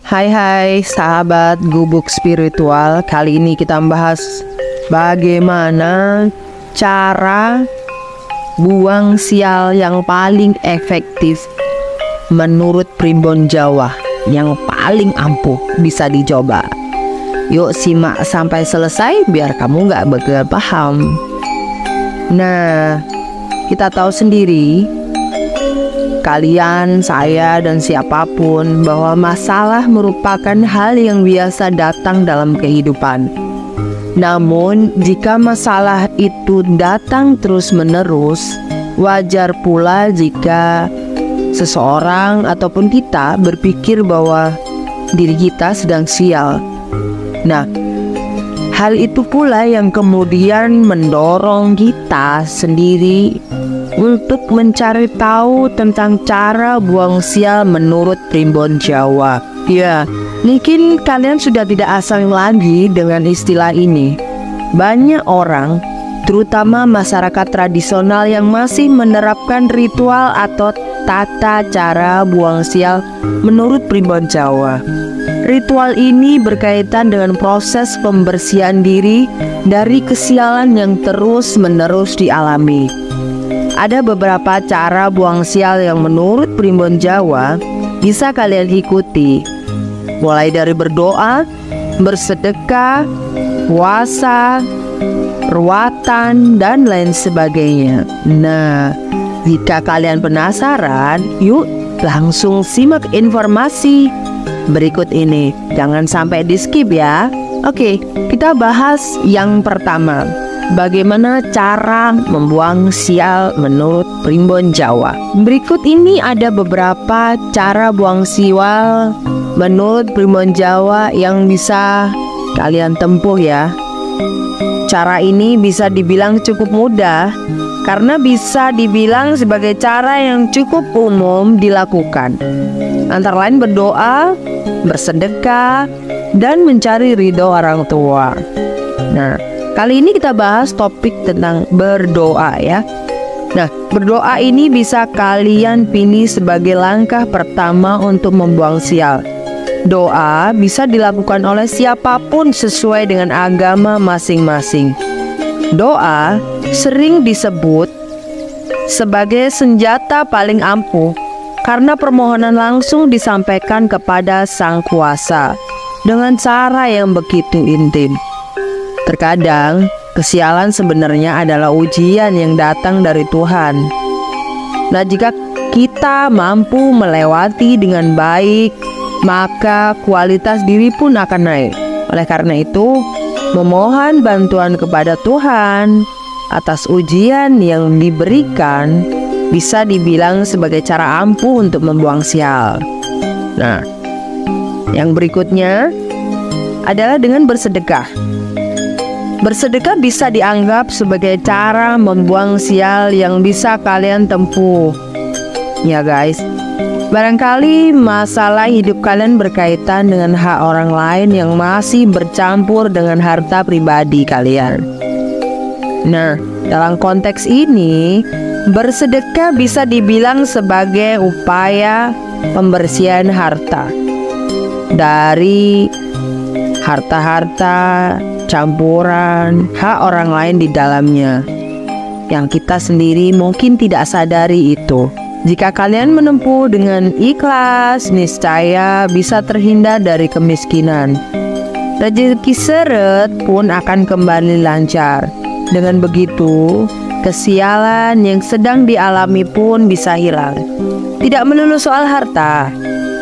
Hai sahabat gubuk spiritual. Kali ini kita membahas bagaimana cara buang sial yang paling efektif menurut Primbon Jawa, yang paling ampuh, bisa dicoba. Yuk simak sampai selesai biar kamu gak bakal paham. Nah, kita tahu sendiri, kalian, saya, dan siapapun, bahwa masalah merupakan hal yang biasa datang dalam kehidupan. Namun, jika masalah itu datang terus-menerus, wajar pula jika seseorang ataupun kita berpikir bahwa diri kita sedang sial. Nah, hal itu pula yang kemudian mendorong kita sendiri untuk mencari tahu tentang cara buang sial menurut Primbon Jawa. Ya, mungkin kalian sudah tidak asing lagi dengan istilah ini. Banyak orang, terutama masyarakat tradisional, yang masih menerapkan ritual atau tata cara buang sial menurut Primbon Jawa. Ritual ini berkaitan dengan proses pembersihan diri dari kesialan yang terus-menerus dialami. Ada beberapa cara buang sial yang menurut Primbon Jawa bisa kalian ikuti, mulai dari berdoa, bersedekah, puasa, ruatan, dan lain sebagainya. Nah, jika kalian penasaran, yuk langsung simak informasi berikut ini. Jangan sampai di skip ya. Oke, kita bahas yang pertama. Bagaimana cara membuang sial menurut Primbon Jawa? Berikut ini ada beberapa cara buang sial menurut Primbon Jawa yang bisa kalian tempuh ya. Cara ini bisa dibilang cukup mudah karena bisa dibilang sebagai cara yang cukup umum dilakukan. Antara lain berdoa, bersedekah, dan mencari ridho orang tua. Nah, kali ini kita bahas topik tentang berdoa ya. Nah, berdoa ini bisa kalian pilih sebagai langkah pertama untuk membuang sial. Doa bisa dilakukan oleh siapapun sesuai dengan agama masing-masing. Doa sering disebut sebagai senjata paling ampuh karena permohonan langsung disampaikan kepada Sang Kuasa dengan cara yang begitu intim. Terkadang, kesialan sebenarnya adalah ujian yang datang dari Tuhan. Nah, jika kita mampu melewati dengan baik, maka kualitas diri pun akan naik. Oleh karena itu, memohon bantuan kepada Tuhan atas ujian yang diberikan bisa dibilang sebagai cara ampuh untuk membuang sial. Nah, yang berikutnya adalah dengan bersedekah. Bersedekah bisa dianggap sebagai cara membuang sial yang bisa kalian tempuh. Ya guys, barangkali masalah hidup kalian berkaitan dengan hak orang lain yang masih bercampur dengan harta pribadi kalian. Nah, dalam konteks ini, bersedekah bisa dibilang sebagai upaya pembersihan harta dari harta-harta campuran hak orang lain di dalamnya yang kita sendiri mungkin tidak sadari itu. Jika kalian menempuh dengan ikhlas, niscaya bisa terhindar dari kemiskinan. Rezeki seret pun akan kembali lancar. Dengan begitu, kesialan yang sedang dialami pun bisa hilang. Tidak melulu soal harta,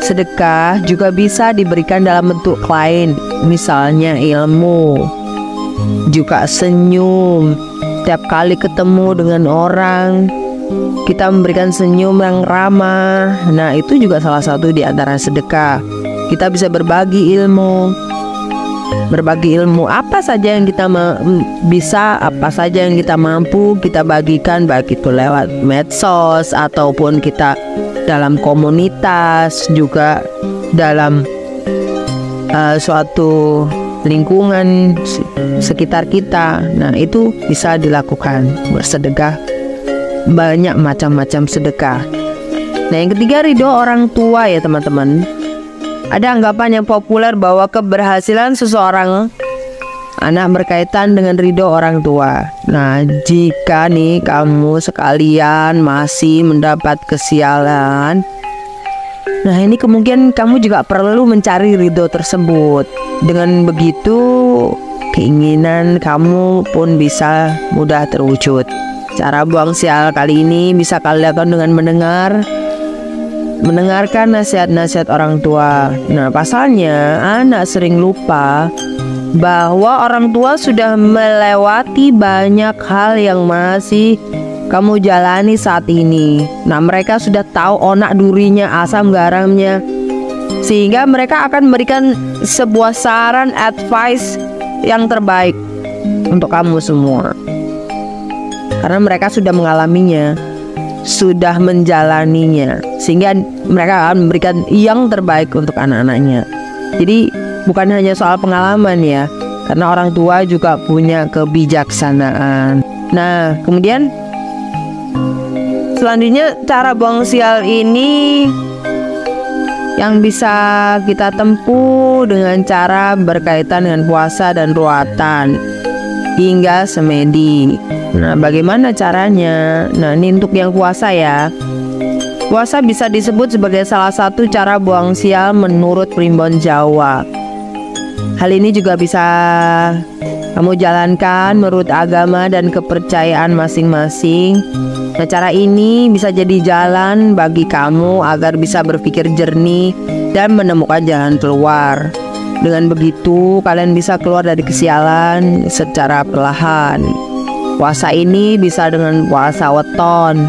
sedekah juga bisa diberikan dalam bentuk lain, misalnya ilmu, juga senyum. Setiap kali ketemu dengan orang, kita memberikan senyum yang ramah. Nah, itu juga salah satu di antara sedekah. Kita bisa berbagi ilmu. Berbagi ilmu apa saja yang kita bisa, apa saja yang kita mampu, kita bagikan, baik itu lewat medsos ataupun kita dalam komunitas, juga dalam suatu lingkungan sekitar kita. Nah, itu bisa dilakukan. Bersedekah, banyak macam-macam sedekah. Nah, yang ketiga, ridho orang tua ya teman-teman. Ada anggapan yang populer bahwa keberhasilan seseorang anak berkaitan dengan ridho orang tua. Nah, jika nih kamu sekalian masih mendapat kesialan, nah ini kemungkinan kamu juga perlu mencari ridho tersebut. Dengan begitu, keinginan kamu pun bisa mudah terwujud. Cara buang sial kali ini bisa kalian lakukan dengan mendengarkan nasihat-nasihat orang tua. Nah, pasalnya anak sering lupa bahwa orang tua sudah melewati banyak hal yang masih kamu jalani saat ini. Nah, mereka sudah tahu onak durinya, asam garamnya, sehingga mereka akan memberikan sebuah saran, advice yang terbaik untuk kamu semua. Karena mereka sudah mengalaminya, sudah menjalaninya, sehingga mereka akan memberikan yang terbaik untuk anak-anaknya. Jadi bukan hanya soal pengalaman ya, karena orang tua juga punya kebijaksanaan. Nah, kemudian selanjutnya cara buang sial ini yang bisa kita tempuh dengan cara berkaitan dengan puasa dan ruatan hingga semedi. Nah, bagaimana caranya? Nah, ini untuk yang puasa ya. Puasa bisa disebut sebagai salah satu cara buang sial menurut Primbon Jawa. Hal ini juga bisa kamu jalankan menurut agama dan kepercayaan masing-masing. Nah, cara ini bisa jadi jalan bagi kamu agar bisa berpikir jernih dan menemukan jalan keluar. Dengan begitu, kalian bisa keluar dari kesialan secara perlahan. Puasa ini bisa dengan puasa weton.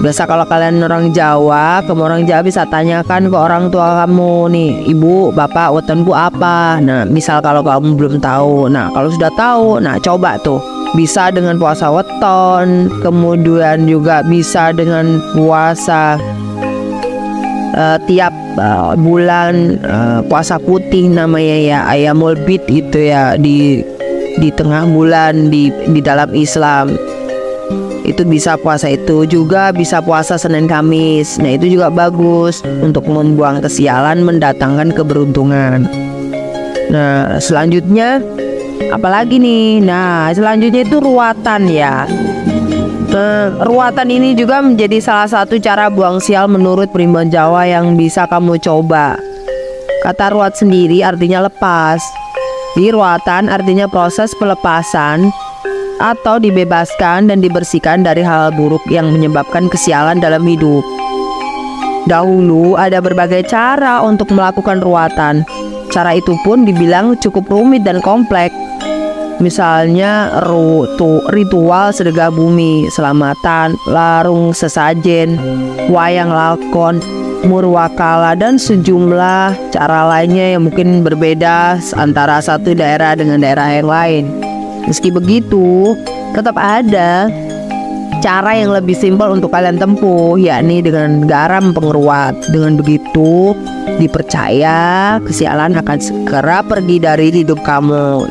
Biasa kalau kalian orang Jawa, kamu orang Jawa bisa tanyakan ke orang tua kamu nih, ibu, bapak, wetonku apa? Nah, misal kalau kamu belum tahu, nah kalau sudah tahu, nah coba tuh. Bisa dengan puasa weton, kemudian juga bisa dengan puasa tiap bulan, puasa putih namanya ya, Ayamul Bid itu ya, di tengah bulan di dalam Islam. Itu bisa puasa, itu juga bisa puasa Senin Kamis. Nah, itu juga bagus untuk membuang kesialan, mendatangkan keberuntungan. Nah, selanjutnya apalagi nih? Nah, selanjutnya itu ruatan ya. Ruatan ini juga menjadi salah satu cara buang sial menurut Primbon Jawa yang bisa kamu coba. Kata ruat sendiri artinya lepas. Di ruatan artinya proses pelepasan atau dibebaskan dan dibersihkan dari hal buruk yang menyebabkan kesialan dalam hidup. Dahulu ada berbagai cara untuk melakukan ruatan. Cara itu pun dibilang cukup rumit dan kompleks. Misalnya ritual sedekah bumi, selamatan, larung sesajen, wayang lakon, murwakala, dan sejumlah cara lainnya yang mungkin berbeda antara satu daerah dengan daerah yang lain. Meski begitu, tetap ada cara yang lebih simpel untuk kalian tempuh, yakni dengan garam pengeruat. Dengan begitu, dipercaya kesialan akan segera pergi dari hidup kamu.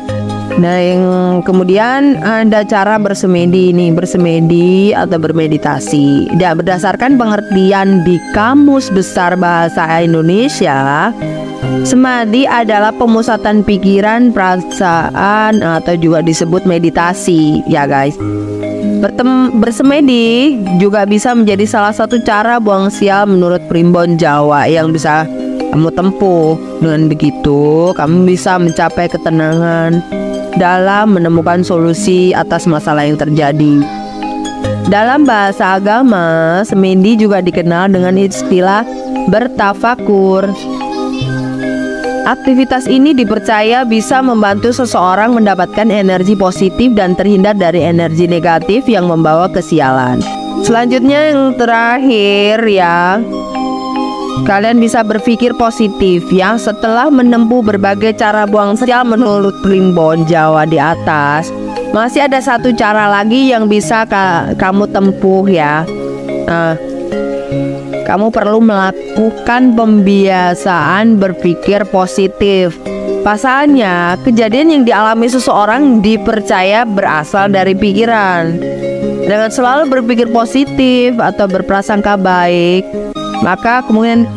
Nah, yang kemudian ada cara bersemedi ini, bersemedi atau bermeditasi. Dan berdasarkan pengertian di Kamus Besar Bahasa Indonesia, semadi adalah pemusatan pikiran, perasaan, atau juga disebut meditasi ya guys. Bersemedi juga bisa menjadi salah satu cara buang sial menurut Primbon Jawa yang bisa kamu tempuh. Dengan begitu, kamu bisa mencapai ketenangan dalam menemukan solusi atas masalah yang terjadi. Dalam bahasa agama, semedi juga dikenal dengan istilah bertafakur. Aktivitas ini dipercaya bisa membantu seseorang mendapatkan energi positif dan terhindar dari energi negatif yang membawa kesialan. Selanjutnya yang terakhir ya, kalian bisa berpikir positif ya. Setelah menempuh berbagai cara buang sial menurut Primbon Jawa di atas, masih ada satu cara lagi yang bisa kamu tempuh ya. Kamu perlu melakukan pembiasaan berpikir positif. Pasalnya, kejadian yang dialami seseorang dipercaya berasal dari pikiran. Dengan selalu berpikir positif atau berprasangka baik, maka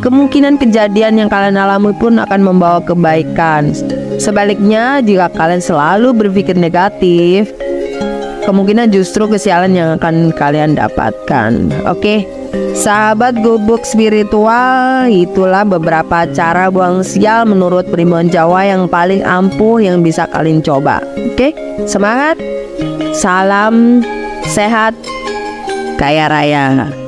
kemungkinan kejadian yang kalian alami pun akan membawa kebaikan. Sebaliknya, jika kalian selalu berpikir negatif, kemungkinan justru kesialan yang akan kalian dapatkan. Oke, sahabat gubuk spiritual, itulah beberapa cara buang sial menurut Primbon Jawa yang paling ampuh yang bisa kalian coba. Oke, semangat, salam sehat, kaya raya.